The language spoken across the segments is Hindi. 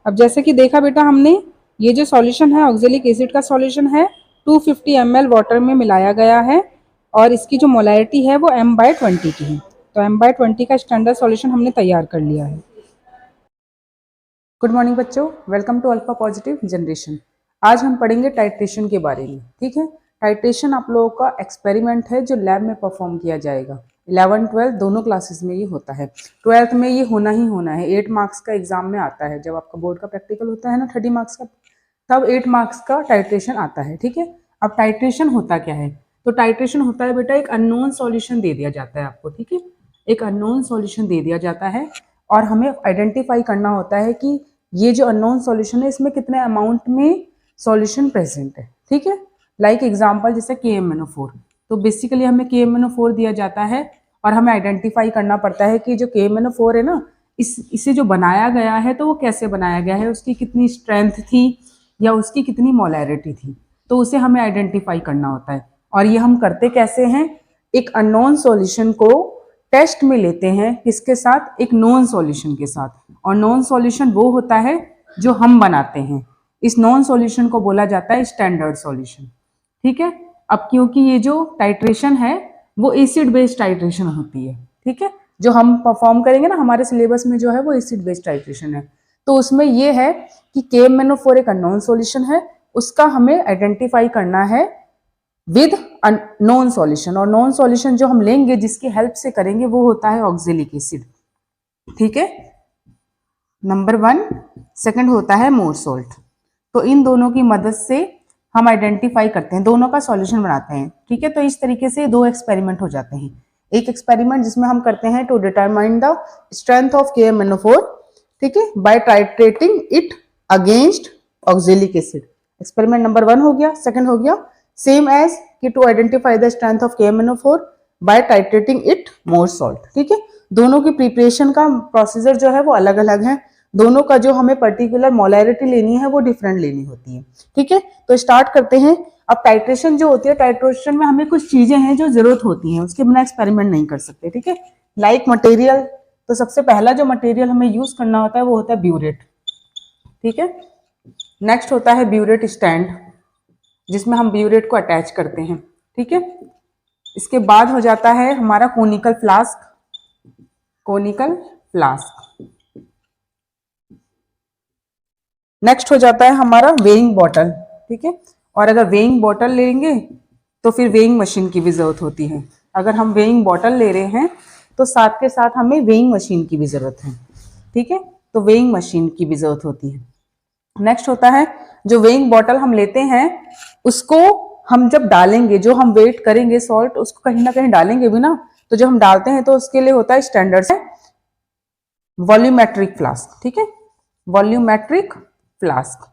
अब जैसे कि देखा बेटा हमने, ये जो सॉल्यूशन है ऑक्जेलिक एसिड का सॉल्यूशन है 250 ml वाटर में मिलाया गया है और इसकी जो मोलैरिटी है वो m/20 की है। तो m/20 का स्टैंडर्ड सॉल्यूशन हमने तैयार कर लिया है। गुड मॉर्निंग बच्चों, welcome to Alpha Positive Generation. आज हम पढ़ेंगे टाइट्रेशन के बारे में। ठीक है, टाइट्रेशन आप लोगों का एक्सपेरिमेंट है जो लैब में परफॉर्म किया जाएगा। 11 12 दोनों क्लासेस में ये होता है। 12th में ये होना ही होना है। 8 मार्क्स का एग्जाम में आता है। जब आपका बोर्ड का प्रैक्टिकल होता है ना 30 मार्क्स का, तब 8 मार्क्स का टाइट्रेशन आता है। ठीक है, अब टाइट्रेशन होता क्या है? तो टाइट्रेशन होता है बेटा, एक अननोन सॉल्यूशन दे दिया जाता है आपको। ठीक है, एक अननोन सॉल्यूशन दे दिया जाता है और हमें आइडेंटिफाई करना होता है कि ये जो अननोन सॉल्यूशन है इसमें कितने अमाउंट में सॉल्यूशन प्रेजेंट है। ठीक है, लाइक एग्जांपल जैसे KMnO4। तो बेसिकली हमें KMnO4 दिया जाता है और हमें आइडेंटिफाई करना पड़ता है कि जो KMnO4 है ना, इसे जो बनाया गया है तो वो कैसे बनाया गया है, उसकी कितनी स्ट्रेंथ थी या उसकी कितनी मोलैरिटी थी, तो उसे हमें आइडेंटिफाई करना होता है। और ये हम करते कैसे हैं? एक अननोन सॉल्यूशन को टेस्ट में लेते हैं, किसके साथ? एक नॉन सॉल्यूशन के साथ। और नॉन सॉल्यूशन वो होता है जो हम बनाते हैं। इस नॉन सॉल्यूशन को बोला जाता है स्टैंडर्ड सॉल्यूशन। ठीक है, अब क्योंकि ये जो टाइट्रेशन है वो एसिड बेस्ड टाइट्रेशन होती है। ठीक है, जो हम परफॉर्म करेंगे ना हमारे सिलेबस में जो है वो एसिड बेस्ड टाइट्रेशन है। तो उसमें ये है कि KMnO4 एक अननोन सॉल्यूशन है, उसका हमें आइडेंटिफाई करना है विद नॉन सॉल्यूशन। और नॉन सॉल्यूशन जो हम लेंगे जिसकी हेल्प से करेंगे वो होता है ऑक्जेलिक एसिड। ठीक है, नंबर 1। सेकंड होता है मोर सोल्ट। तो इन दोनों की मदद से हम आइडेंटिफाई करते हैं, दोनों का सॉल्यूशन बनाते हैं। ठीक है, तो इस तरीके से दो एक्सपेरिमेंट हो जाते हैं। एक एक्सपेरिमेंट जिसमें हम करते हैं to determine the strength of KMnO4, ठीक है, by titrating it against oxalic acid. Experiment number 1 हो गया। सेकंड हो गया सेम एज कि to identify the strength of KMnO4 by titrating it Mohr salt. ठीक है, दोनों की प्रिपरेशन का प्रोसीजर जो है वो अलग अलग है। दोनों का जो हमें पर्टिकुलर मोलैरिटी लेनी है वो डिफरेंट लेनी होती है। ठीक है, तो स्टार्ट करते हैं। अब टाइट्रेशन जो होती है, टाइट्रेशन में हमें कुछ चीजें हैं जो जरूरत होती हैं, उसके बिना एक्सपेरिमेंट नहीं कर सकते। ठीक है, लाइक मटेरियल। तो सबसे पहला जो मटेरियल हमें यूज करना होता है वो होता है ब्यूरेट। ठीक है, नेक्स्ट होता है ब्यूरेट स्टैंड, जिसमें हम ब्यूरेट को अटैच करते हैं। ठीक है, इसके बाद हो जाता है हमारा conical flask. Conical flask. Next हो जाता है हमारा वेइंग बॉटल। ठीक है, और अगर वेइंग बॉटल लेंगे तो फिर वेइंग मशीन की भी जरूरत होती है। अगर हम वेइंग बॉटल ले रहे हैं तो साथ के साथ हमें वेइंग मशीन की भी जरूरत है। ठीक है, तो वेइंग मशीन की भी जरूरत होती है। नेक्स्ट होता है जो वेइंग बॉटल हम लेते हैं उसको हम जब डालेंगे, जो हम वेट करेंगे सॉल्ट, उसको कहीं ना कहीं डालेंगे भी ना, तो जब हम डालते हैं तो उसके लिए होता है स्टैंडर्ड है वॉल्यूमेट्रिक फ्लास्क। ठीक है, वॉल्यूमेट्रिक फ्लास्क।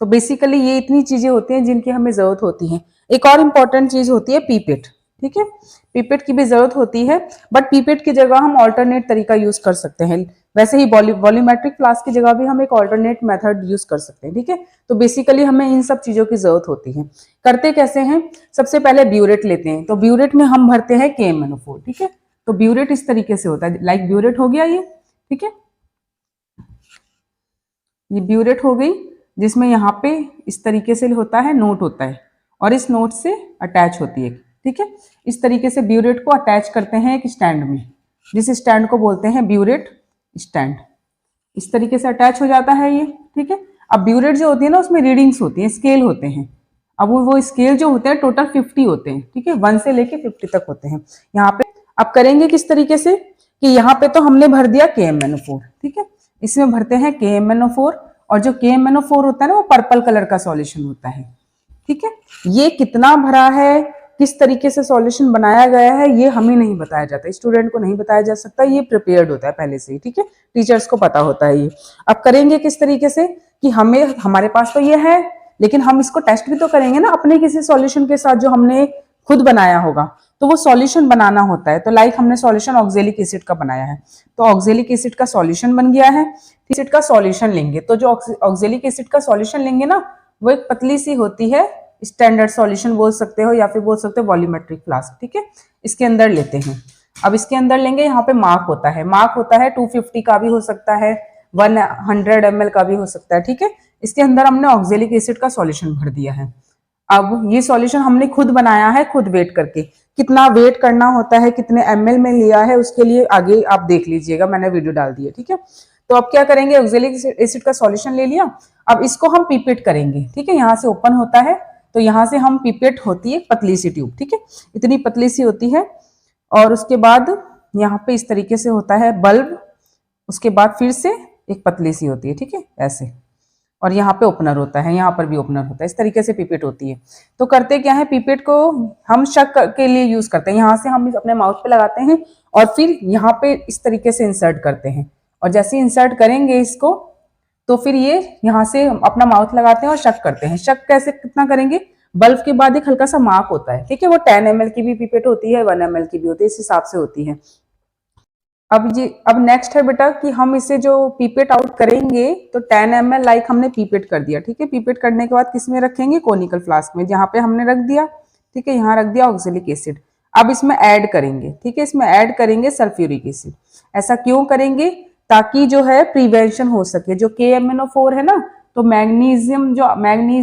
तो बेसिकली ये इतनी चीजें होती हैं जिनकी हमें जरूरत होती है। एक और इंपॉर्टेंट चीज होती है पीपेट। ठीक है, पीपेट की भी जरूरत होती है, बट पीपेट की जगह हम ऑल्टरनेट तरीका यूज कर सकते हैं। वैसे ही वॉल्यूमेट्रिक फ्लास्क की जगह भी हम एक ऑल्टरनेट मेथड यूज कर सकते हैं। ठीक है, तो बेसिकली हमें इन सब चीजों की जरूरत होती है। करते कैसे हैं? सबसे पहले ब्यूरेट लेते हैं, तो ब्यूरेट में हम भरते हैं KMnO4। ठीक है, तो ब्यूरेट इस तरीके से होता है, लाइक ब्यूरेट हो गया ये। ठीक है, ये ब्यूरेट हो गई, जिसमें यहाँ पे इस तरीके से होता है, नोट होता है और इस नोट से अटैच होती है। ठीक है, इस तरीके से ब्यूरेट को अटैच करते हैं एक स्टैंड में, जिस स्टैंड को बोलते हैं ब्यूरेट स्टैंड। इस तरीके से अटैच हो जाता है ये। ठीक है, अब ब्यूरेट जो होती है ना उसमें रीडिंग्स होती हैं, स्केल होते हैं। अब वो स्केल जो होते हैं टोटल 50 होते हैं। ठीक है, 1 से लेके 50 तक होते हैं यहाँ पे। अब करेंगे किस तरीके से कि यहाँ पे तो हमने भर दिया KMnO4। ठीक है, इसमें भरते हैं KMnO4 और जो KMnO4 होता है ना वो पर्पल कलर का सॉल्यूशन होता है। ठीक है, ये कितना भरा है, किस तरीके से सॉल्यूशन बनाया गया है, ये हमें नहीं बताया जाता, स्टूडेंट को नहीं बताया जा सकता, ये प्रिपेयर्ड होता है पहले से ही। ठीक है, टीचर्स को पता होता है ये। अब करेंगे किस तरीके से कि हमारे पास तो ये है, लेकिन हम इसको टेस्ट भी तो करेंगे ना अपने किसी सॉल्यूशन के साथ जो हमने खुद बनाया होगा। तो वो सॉल्यूशन बनाना होता है। तो लाइक हमने सॉल्यूशन ऑक्जेलिक एसिड का बनाया है, तो ऑक्जेलिक एसिड का सॉल्यूशन बन गया है। एसिड का सॉल्यूशन लेंगे, तो जो ऑक्जेलिक एसिड का सॉल्यूशन लेंगे ना वो एक पतली सी होती है, स्टैंडर्ड सॉल्यूशन बोल सकते हो या फिर बोल सकते हो वॉल्यूमेट्रिक फ्लास्क। ठीक है, इसके अंदर लेते हैं। अब इसके अंदर लेंगे, यहाँ पे मार्क होता है, 250 का भी हो सकता है, 100 ml का भी हो सकता है, ठीक है। इसके अंदर हमने ऑक्जेलिक एसिड का सॉल्यूशन भर दिया है। अब ये सॉल्यूशन हमने खुद बनाया है, खुद वेट करके। कितना वेट करना होता है, कितने ml में लिया है, उसके लिए आगे आप देख लीजिएगा, मैंने वीडियो डाल दी है, ठीक है। तो अब क्या करेंगे, ऑक्जेलिक एसिड का सॉल्यूशन ले लिया, अब इसको हम पीपेट करेंगे, ठीक है। यहाँ से ओपन होता है, तो यहाँ से हम पीपेट होती है पतली सी ट्यूब, ठीक है, इतनी पतली सी होती है। और उसके बाद यहाँ पे इस तरीके से होता है बल्ब, उसके बाद फिर से एक पतली सी होती है, ठीक है, ऐसे। और यहाँ पे ओपनर होता है, यहाँ पर भी ओपनर होता है, इस तरीके से पीपेट होती है। तो करते क्या है, पीपेट को हम शक के लिए यूज करते हैं। यहाँ से हम अपने माउथ पे लगाते हैं और फिर यहाँ पे इस तरीके से इंसर्ट करते हैं, और जैसे इंसर्ट करेंगे इसको, तो फिर ये यहाँ से अपना माउथ लगाते हैं और शक करते हैं। शक कैसे, कितना करेंगे, बल्ब के बाद एक हल्का सा मार्क होता है, ठीक है, वो 10 ml की भी पीपेट होती है, 1 ml की भी होती है, इस हिसाब से होती है। अब नेक्स्ट है बेटा कि हम इसे जो पीपेट आउट करेंगे, तो 10 ml लाइक हमने पीपेट कर दिया, ठीक है। पीपेट करने के बाद किस में रखेंगे, कोनिकल फ्लास्क में, जहाँ पे हमने रख दिया, ठीक है, यहाँ रख दिया ऑक्जेलिक एसिड। अब इसमें ऐड करेंगे, ठीक है, इसमें ऐड करेंगे सल्फ्यूरिक एसिड। ऐसा क्यों करेंगे, ताकि जो है प्रिवेंशन हो सके। जो KMnO4 है ना, तो मैग्नीज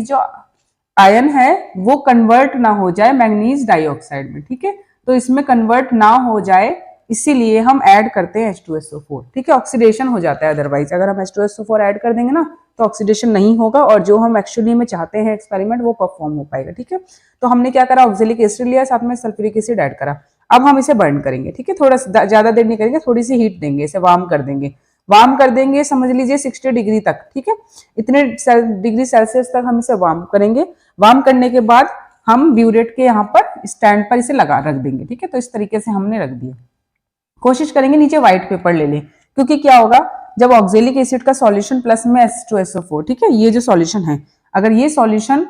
जो आयन है वो कन्वर्ट ना हो जाए मैग्नीज डाइऑक्साइड में, ठीक है। तो इसमें कन्वर्ट ना हो जाए, इसीलिए हम ऐड करते हैं H2SO4, ठीक है। ऑक्सीडेशन हो जाता है, अदरवाइज अगर हम H2SO4 ऐड कर देंगे ना, तो ऑक्सीडेशन नहीं होगा, और जो हम एक्चुअली में चाहते हैं एक्सपेरिमेंट, वो परफॉर्म हो पाएगा, ठीक है। तो हमने क्या करा, ऑक्जेलिक एसिड लिया, साथ में सल्फ्यूरिक एसिड ऐड करा। अब हम इसे बर्न करेंगे, ठीक है, थोड़ा ज्यादा देर नहीं करेंगे, थोड़ी सी हीट देंगे, इसे वार्म कर देंगे। वार्म कर देंगे समझ लीजिए 60 डिग्री तक, ठीक है, इतने डिग्री सेल्सियस तक हम इसे वार्म करेंगे। वार्म करने के बाद हम ब्यूरेट के यहाँ पर स्टैंड पर इसे लगा रख देंगे, ठीक है। तो इस तरीके से हमने रख दिया। कोशिश करेंगे नीचे व्हाइट पेपर ले लें, क्योंकि क्या होगा, जब ऑक्जेलिक एसिड का सॉल्यूशन प्लस में H2SO4, ठीक है, ये जो सॉल्यूशन है, अगर ये सॉल्यूशन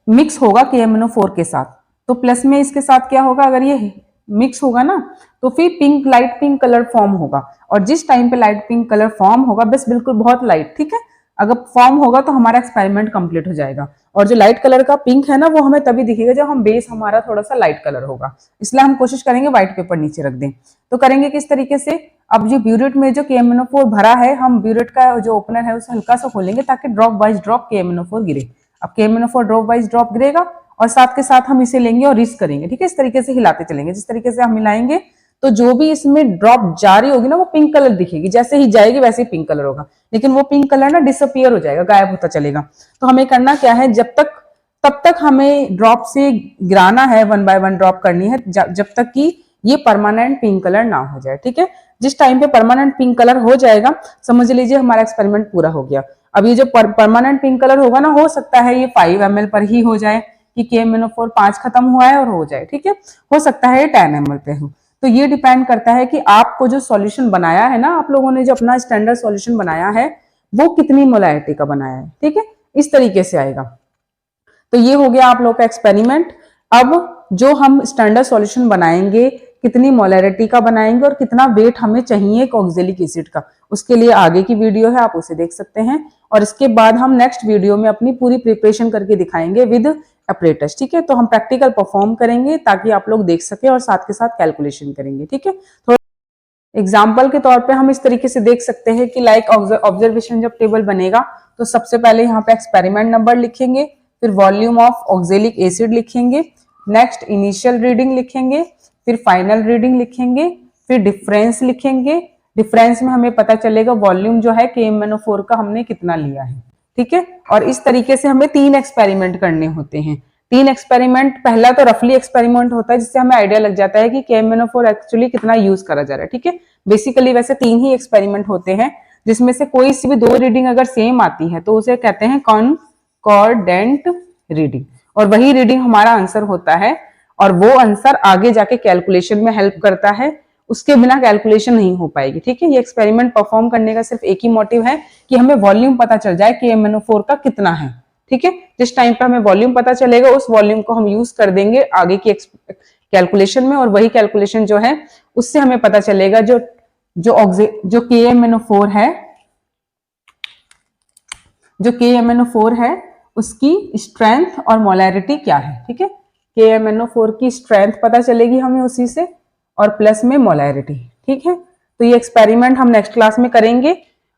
मिक्स होगा KMnO4 के साथ, तो प्लस में इसके साथ क्या होगा, अगर ये मिक्स होगा ना, तो फिर pink, light pink colour form होगा। और जिस टाइम पे लाइट पिंक कलर फॉर्म होगा, बस बिल्कुल बहुत लाइट, ठीक है, अगर फॉर्म होगा तो हमारा एक्सपेरिमेंट कंप्लीट हो जाएगा। और जो लाइट कलर का पिंक है ना, वो हमें तभी दिखेगा जब हम बेस हमारा थोड़ा सा लाइट कलर होगा। इसलिए हम कोशिश करेंगे व्हाइट पेपर नीचे रख दें। तो करेंगे किस तरीके से, अब जो ब्यूरेट में जो KMnO4 भरा है, हम ब्यूरेट का जो ओपनर है उसे हल्का सा खोलेंगे, ताकि ड्रॉप वाइज ड्रॉप KMnO4 गिरे। अब KMnO4 ड्रॉप वाइज ड्रॉप गिरेगा, और साथ के साथ हम इसे लेंगे और रिस करेंगे, ठीक है, इस तरीके से हिलाते चलेंगे। जिस तरीके से हम हिलाएंगे, तो जो भी इसमें ड्रॉप जारी होगी ना, वो पिंक कलर दिखेगी, जैसे ही जाएगी वैसे ही पिंक कलर होगा, लेकिन वो पिंक कलर ना डिसअपियर हो जाएगा, गायब होता चलेगा। तो हमें करना क्या है, तब तक हमें ड्रॉप से गिराना है, 1 बाय 1 ड्रॉप करनी है, जब तक कि ये परमानेंट पिंक कलर ना हो जाए, ठीक है। जिस टाइम पे परमानेंट पिंक कलर हो जाएगा, समझ लीजिए हमारा एक्सपेरिमेंट पूरा हो गया। अब ये जो परमानेंट पिंक कलर होगा ना, हो सकता है ये 5 ml पर ही हो जाए, कि KMnO4 5 खत्म हुआ है और हो जाए, ठीक है, हो सकता है 10 ml पे हो। तो ये डिपेंड करता है कि आपको जो सॉल्यूशन बनाया है ना, आप लोगों ने जो अपना स्टैंडर्ड सॉल्यूशन बनाया है, वो कितनी मोलैरिटी का बनाया है, ठीक है, इस तरीके से आएगा। तो ये हो गया आप लोग का एक्सपेरिमेंट। अब जो हम स्टैंडर्ड सॉल्यूशन बनाएंगे, कितनी मोलैरिटी का बनाएंगे और कितना वेट हमें चाहिए ऑक्जेलिक एसिड का, उसके लिए आगे की वीडियो है, आप उसे देख सकते हैं। और इसके बाद हम नेक्स्ट वीडियो में अपनी पूरी प्रिपरेशन करके दिखाएंगे विद अपरेटस, ठीक है। तो हम प्रैक्टिकल परफॉर्म करेंगे, ताकि आप लोग देख सके और साथ के साथ कैलकुलेशन करेंगे, ठीक है। थोड़ा एग्जाम्पल के तौर पे हम इस तरीके से देख सकते हैं कि लाइक ऑब्जर्वेशन जब टेबल बनेगा, तो सबसे पहले यहाँ पे एक्सपेरिमेंट नंबर लिखेंगे, फिर वॉल्यूम ऑफ ऑक्जेलिक एसिड लिखेंगे, नेक्स्ट इनिशियल रीडिंग लिखेंगे, फिर फाइनल रीडिंग लिखेंगे, फिर डिफरेंस लिखेंगे। डिफरेंस में हमें पता चलेगा वॉल्यूम जो है KMnO4 का हमने कितना लिया है, ठीक है। और इस तरीके से हमें 3 एक्सपेरिमेंट करने होते हैं। 3 एक्सपेरिमेंट, पहला तो रफली एक्सपेरिमेंट होता है, जिससे हमें आइडिया लग जाता है कि KMnO4 एक्चुअली कितना यूज करा जा रहा है, ठीक है। बेसिकली वैसे 3 ही एक्सपेरिमेंट होते हैं, जिसमें से कोई सी भी 2 रीडिंग अगर सेम आती है, तो उसे कहते हैं कॉन्कॉर्डेंट रीडिंग, और वही रीडिंग हमारा आंसर होता है। और वो आंसर आगे जाके कैलकुलेशन में हेल्प करता है, उसके बिना कैलकुलेशन नहीं हो पाएगी, ठीक है। ये एक्सपेरिमेंट परफॉर्म करने का सिर्फ एक ही मोटिव है कि हमें वॉल्यूम पता चल जाए KMnO4 का कितना है, ठीक है। जिस टाइम पे हमें वॉल्यूम पता चलेगा, उस वॉल्यूम को हम यूज कर देंगे आगे की कैलकुलेशन में, और वही कैलकुलेशन जो है उससे हमें पता चलेगा जो KMnO4 है उसकी स्ट्रेंथ और मोलैरिटी क्या है, ठीक है। KMnO4 की स्ट्रेंथ पता चलेगी हमें उसी से, और प्लस में मोलैरिटी, ठीक है। तो ये एक्सपेरिमेंट हम नेक्स्ट क्लास में करेंगे,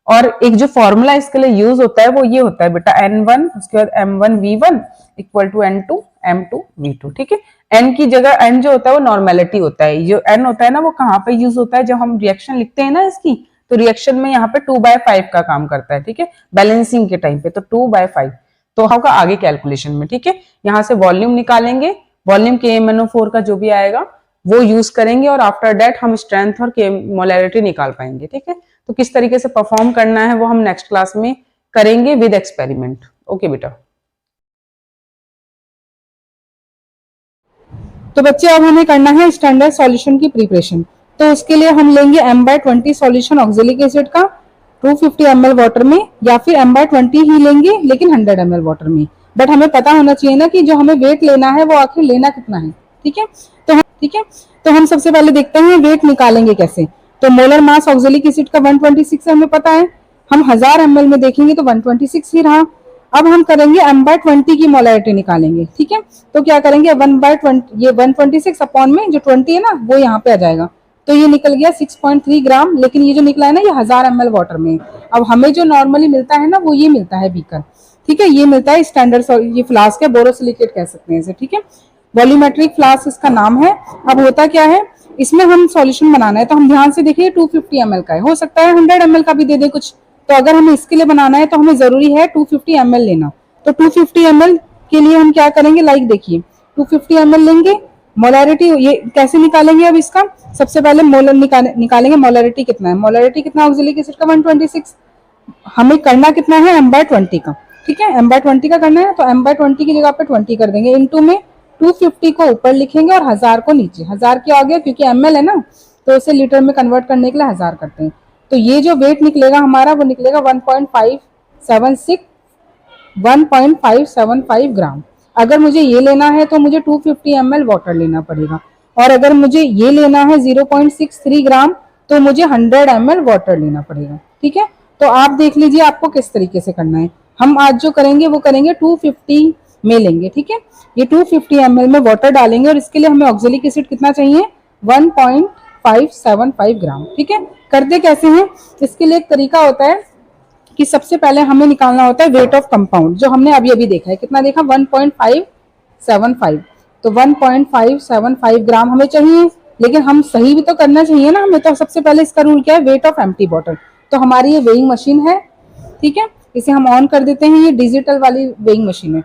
और एक जो फॉर्मूला इसके लिए यूज होता है वो ये होता है बेटा N1 उसके बाद M1V1 equal to N2 M2V2। ठीक है, N की जगह N जो होता है वो नॉर्मेलिटी होता है, जो N होता है ना वो कहाँ पे यूज होता है, जब हम रिएक्शन लिखते हैं ना इसकी, तो रिएक्शन में यहाँ पे 2/5 का काम करता है। ठीक है, बैलेंसिंग के टाइम पे तो 2/5 तो होगा आगे कैलकुलेशन में। ठीक है, यहाँ से वॉल्यूम निकालेंगे, वॉल्यूम KMnO4 का जो भी आएगा वो यूज करेंगे और आफ्टर दैट हम स्ट्रेंथ और मोलैरिटी निकाल पाएंगे। ठीक है, तो किस तरीके से परफॉर्म करना है वो हम नेक्स्ट क्लास में करेंगे विद एक्सपेरिमेंट। ओके बेटा। तो बच्चे अब हमें करना है स्टैंडर्ड सॉल्यूशन की प्रिपरेशन। तो उसके लिए हम लेंगे M/20 सॉल्यूशन ऑक्जेलिक एसिड का 250 ml वाटर में, या फिर M/20 ही लेंगे लेकिन 100 ml वाटर में। बट हमें पता होना चाहिए ना कि जो हमें वेट लेना है वो आखिर लेना कितना है। ठीक है, तो हम सबसे पहले देखते हैं वेट निकालेंगे कैसे। तो मोलर मास ऑक्जेलिक एसिड का 126 है, हमें पता है। हम 1000 ml में देखेंगे तो 126 ही रहा। अब हम करेंगे M/20 की मोलैरिटी निकालेंगे। ठीक है, तो क्या करेंगे 1/20, ये 126 अपॉन में जो 20 है ना वो यहाँ पे आ जाएगा, तो ये निकल गया 6.3 ग्राम। लेकिन ये जो निकला है ना ये 1000 ml वाटर में। अब हमें जो नॉर्मली मिलता है ना वो ये मिलता है बीकर। ठीक है, ये मिलता है स्टैंडर्ड, ये फ्लास्क है, बोरोसिलिकेट कह सकते हैं इसे। ठीक है, वॉल्यूमेट्रिक फ्लास्क इसका नाम है। अब होता क्या है, इसमें हम सॉल्यूशन बनाना है तो हम ध्यान से देखिए 250 ml का है, हो सकता है 100 ml का भी दे दे कुछ। तो अगर हमें इसके लिए बनाना है तो हमें जरूरी है 250 ml लेना। तो 250 ml के लिए हम क्या करेंगे, लाइक देखिए 250 ml लेंगे। मोलैरिटी ये कैसे निकालेंगे, अब इसका सबसे पहले मोलर निकालेंगे। मोलैरिटी कितना है, मोलैरिटी कितना ऑक्जेलिक एसिड का 126, हमें करना कितना है M/20 का। ठीक है, M/20 का करना है तो M/20 की जगह पे 20 कर देंगे, इनटू में 250 को ऊपर लिखेंगे और 1000 को नीचे। 1000 क्या हो गया, क्योंकि ml है ना तो इसे लीटर में कन्वर्ट करने के लिए 1000 करते हैं। तो ये जो वेट निकलेगा हमारा वो निकलेगा 1.575 ग्राम। अगर मुझे ये लेना है तो मुझे 250 ml वाटर लेना पड़ेगा, और अगर मुझे ये लेना है 0.63 ग्राम तो मुझे 100 ml वाटर लेना पड़ेगा। ठीक है, तो आप देख लीजिए आपको किस तरीके से करना है। हम आज जो करेंगे वो करेंगे 250 में लेंगे। ठीक है, ये 250 ml में वाटर डालेंगे और इसके लिए हमें ऑक्जेलिक एसिड कितना चाहिए, 1.575 ग्राम। ठीक है, करते कैसे हैं, इसके लिए एक तरीका होता है कि सबसे पहले हमें निकालना होता है वेट ऑफ कंपाउंड, जो हमने अभी अभी देखा है। कितना देखा, 1.575। तो 1.575 ग्राम हमें चाहिए, लेकिन हम सही भी तो करना चाहिए ना हमें। तो सबसे पहले इसका रूल क्या है, वेट ऑफ एम्प्टी बॉटल। तो हमारी ये वेइंग मशीन है। ठीक है, इसे हम ऑन कर देते हैं, ये डिजिटल वाली वेइंग मशीन है।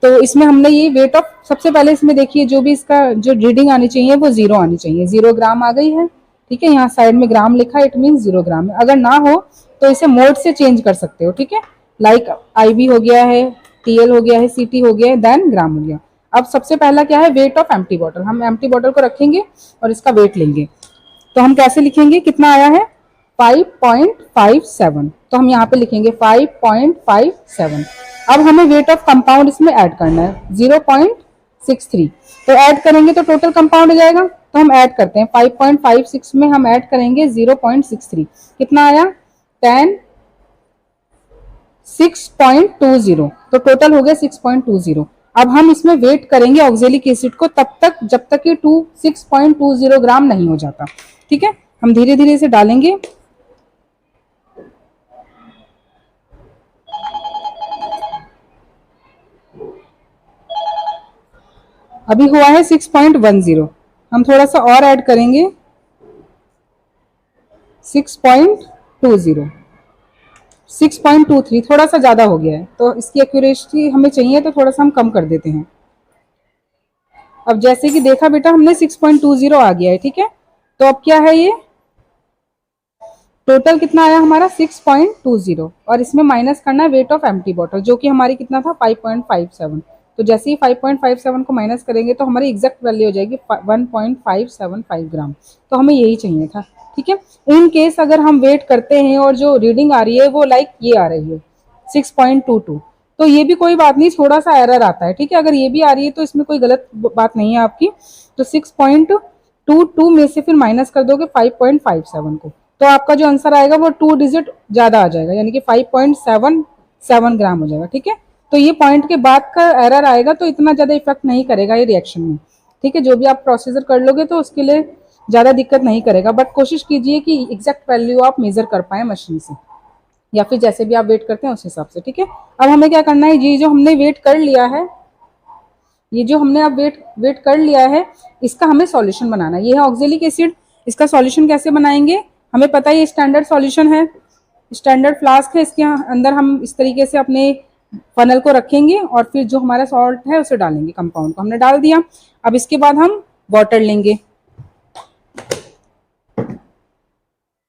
तो इसमें हमने ये वेट ऑफ, सबसे पहले इसमें देखिए जो भी इसका जो रीडिंग आनी चाहिए वो 0 आनी चाहिए। 0 ग्राम आ गई है। ठीक है, यहाँ साइड में ग्राम लिखा है, इट मीन 0 ग्राम है। अगर ना हो तो इसे मोड से चेंज कर सकते हो। ठीक है, लाइक IB हो गया है, TL हो गया है, CT हो गया है, देन ग्राम हो गया। अब सबसे पहला क्या है, वेट ऑफ एम्प्टी बॉटल। हम एम्प्टी बॉटल को रखेंगे और इसका वेट लेंगे। तो हम कैसे लिखेंगे, कितना आया है 5.57, तो हम यहाँ पे लिखेंगे 5.57। अब हमें वेट ऑफ कंपाउंड इसमें ऐड करना है 0.63। तो ऐड करेंगे तो टोटल कंपाउंड हो जाएगा। तो हम ऐड करते हैं 5.56 में हम ऐड करेंगे 0.63, कितना आया 6.20। तो टोटल हो गया 6.20। अब हम इसमें वेट करेंगे ऑक्जेलिक एसिड को तब तक जब तक कि 6.20 ग्राम नहीं हो जाता। ठीक है, हम धीरे धीरे इसे डालेंगे। अभी हुआ है 6.10, हम थोड़ा सा और ऐड करेंगे 6.20, 6.23, थोड़ा सा ज्यादा हो गया है तो इसकी एक्यूरेसी हमें चाहिए तो थोड़ा सा हम कम कर देते हैं। अब जैसे कि देखा बेटा हमने 6.20 आ गया है। ठीक है, तो अब क्या है, ये टोटल कितना आया हमारा 6.20, और इसमें माइनस करना है वेट ऑफ एम्प्टी बॉटल जो कि हमारी कितना था 5.57। तो जैसे ही 5.57 को माइनस करेंगे तो हमारी एग्जैक्ट वैल्यू हो जाएगी 1.575 ग्राम। तो हमें यही चाहिए था। ठीक है, इन केस अगर हम वेट करते हैं और जो रीडिंग आ रही है वो लाइक ये आ रही है 6.22, तो ये भी कोई बात नहीं, थोड़ा सा एरर आता है। ठीक है, अगर ये भी आ रही है तो इसमें कोई गलत बात नहीं है आपकी। तो 6.22 में से फिर माइनस कर दोगे 5.57 को, तो आपका जो आंसर आएगा वो 2 डिजिट ज्यादा आ जाएगा, यानी कि 5.77 ग्राम हो जाएगा। ठीक है, तो ये पॉइंट के बाद का एरर आएगा तो इतना ज्यादा इफेक्ट नहीं करेगा ये रिएक्शन में। ठीक है, जो भी आप प्रोसीजर कर लोगे तो उसके लिए ज्यादा दिक्कत नहीं करेगा, बट कोशिश कीजिए कि एग्जैक्ट वैल्यू आप मेजर कर पाए मशीन से। या फिर जैसे भी आप वेट करते हैं उस हिसाब से, ठीक है। अब हमें क्या करना है, ये जो हमने वेट कर लिया है, ये जो हमने अब वेट वेट कर लिया है, इसका हमें सॉल्यूशन बनाना है। ये है ऑक्जेलिक एसिड, इसका सॉल्यूशन कैसे बनाएंगे, हमें पता है ये स्टैंडर्ड सॉल्यूशन है, स्टैंडर्ड फ्लास्क है, इसके अंदर हम इस तरीके से अपने फनल को रखेंगे और फिर जो हमारा सॉल्ट है उसे डालेंगे, कंपाउंड को हमने डाल दिया। अब इसके बाद हम वाटर लेंगे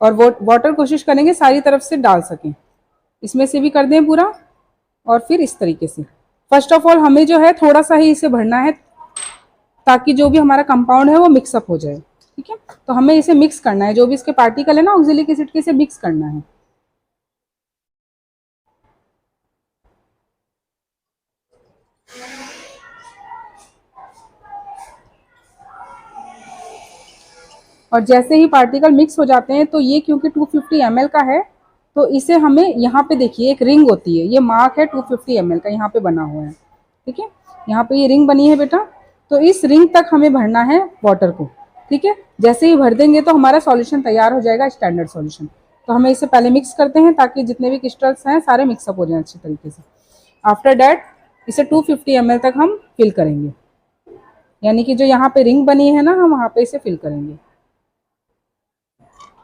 और वाटर कोशिश करेंगे सारी तरफ से डाल सकें, इसमें से भी कर दें पूरा। और फिर इस तरीके से फर्स्ट ऑफ ऑल हमें जो है थोड़ा सा ही इसे भरना है ताकि जो भी हमारा कंपाउंड है वो मिक्सअप हो जाए, ठीक है। तो हमें इसे मिक्स करना है, जो भी इसके पार्टिकल है ना ऑक्जेलिक एसिड के, इसे मिक्स करना है। और जैसे ही पार्टिकल मिक्स हो जाते हैं, तो ये क्योंकि 250 ml का है, तो इसे हमें यहाँ पे देखिए एक रिंग होती है, ये मार्क है 250 ml का, यहाँ पे बना हुआ है, ठीक है। यहाँ पे ये रिंग बनी है बेटा, तो इस रिंग तक हमें भरना है वाटर को, ठीक है। जैसे ही भर देंगे तो हमारा सॉल्यूशन तैयार हो जाएगा, स्टैंडर्ड सॉल्यूशन। तो हमें इसे पहले मिक्स करते हैं ताकि जितने भी क्रिस्टल्स हैं सारे मिक्सअप हो जाएं अच्छे तरीके से। आफ्टर डैट इसे 250 ml तक हम फिल करेंगे, यानी कि जो यहाँ पे रिंग बनी है ना, हम वहाँ पे इसे फिल करेंगे।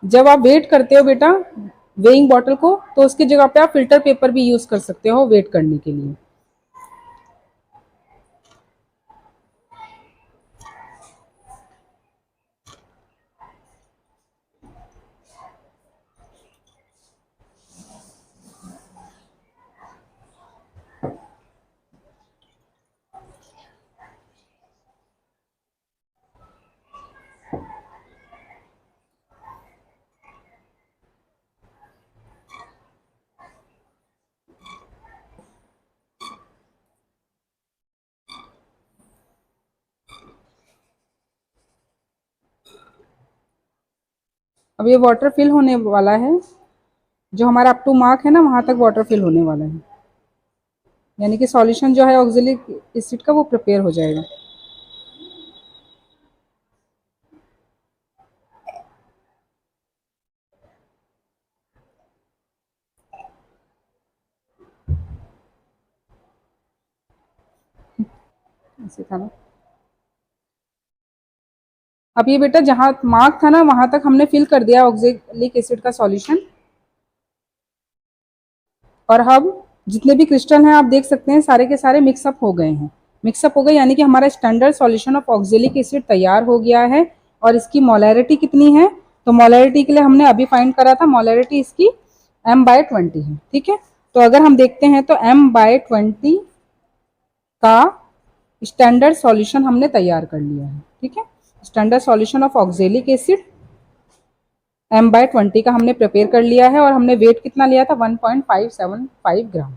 जब आप वेट करते हो बेटा वेइंग बॉटल को, तो उसकी जगह पे आप फिल्टर पेपर भी यूज कर सकते हो वेट करने के लिए। अब ये वाटर फिल होने वाला है, जो हमारा अप टू मार्क है ना वहां तक वाटर फिल होने वाला है, यानी कि सॉल्यूशन जो है ऑक्जेलिक एसिड का वो प्रिपेयर हो जाएगा। ऐसे था ना। अब ये बेटा जहां मार्क था ना वहां तक हमने फिल कर दिया ऑक्जेलिक एसिड का सॉल्यूशन। और अब जितने भी क्रिस्टल हैं आप देख सकते हैं सारे के सारे मिक्सअप हो गए हैं, मिक्सअप हो गए, यानी कि हमारा standard solution of oxalic acid तैयार हो गया है। और इसकी मोलैरिटी कितनी है, तो मोलैरिटी के लिए हमने अभी फाइंड करा था, मोलैरिटी इसकी m/20 है, ठीक है। तो अगर हम देखते हैं तो m/20 का स्टैंडर्ड सॉल्यूशन हमने तैयार कर लिया है, ठीक है। Standard solution of oxalic acid m/20 का हमने प्रिपेयर कर लिया है, और हमने वेट कितना लिया था 1.575 ग्राम।